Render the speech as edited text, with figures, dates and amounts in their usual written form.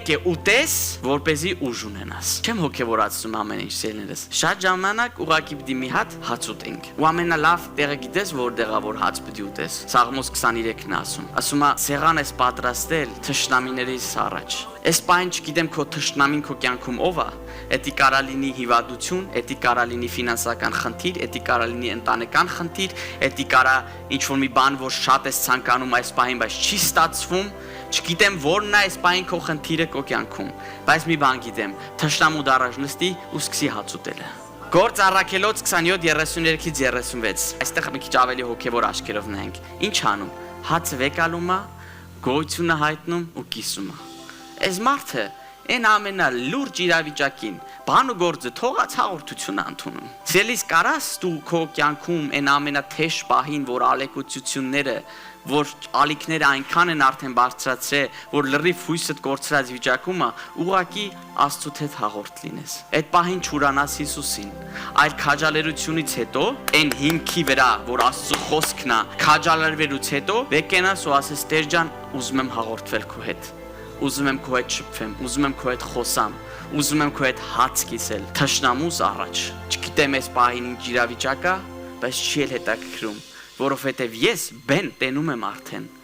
պետք է ուտես, որպեսզի ուժ ունենաս։ Չեմ հոգևորացնում ամեն ինչ սիրելիներս։ Շատ ժամանակ ուղղակի պիտի մի հատ հաց ուտենք։ Ու ամենալավ տեղը գիտես որտեղա որ հաց պիտի ուտես։ Սաղմոս 23-ն ասում։ Ասում է սեղան ես պատրաստել թշնամիներիս առաջ։ Այս բան չգիտեմ քո թշնամին քո կյանքում ով է։ Էդի կարա լինի հիվանդություն, էդի կարա լինի ֆինանսական խնդիր, էդի կարա լինի ընտանեկան խնդիր, էդի կարա ինչ-որ մի բան, որ շատ ես ցանկանում այս բանին, բայց չի ստացվում։ Չգիտեմ որն է այս բանին քո խնդիրը քո կյանքում, բայց մի բան գիտեմ, թշնամու դարաժ նստի ու սկսի հաց ուտելը։ Գործ առաքելոց 27:33-36։ Այստեղ մի քիչ ավելի հոգևոր աչքերով նայենք։ Ինչ անում։ Հացը վեկալում է, գոյությունը հայտնում ու կիսում է։ Այս մարդը այն ամենալուրջ իրավիճակին բան ու գործը թողած հաղորդություն ընդունում։ Սիրելիս կարաս դու քո կյանքում այն ամենաթեժ պահին, որ ալեկոծությունները, որ ալիքները այնքան են արդեն բարձրացրել, որ լրիվ հույսդ կորցրած վիճակում է, ուղղակի Աստծուց հետ հաղորդ լինես։ Այդ պահին չուրանաս Հիսուսին, այլ քաջալերությունից հետո, այն հիմքի վրա, որ Աստծո խոսքն է, քաջալերվելուց հետո, վեկենաս ու ասես Տեր ջան, ուզում եմ հաղորդվել քո հետ։ Ուզում եմ քո հետ շփվեմ, ուզում եմ քո հետ խոսամ, ուզում եմ քո հետ հաց կիսել, թշնամուս առաջ։ Չգիտեմ այս պահին ինչ իրավիճակ է, բայց չի էլ հետաքրքրում, որովհետև ես բեն տենում եմ արդեն։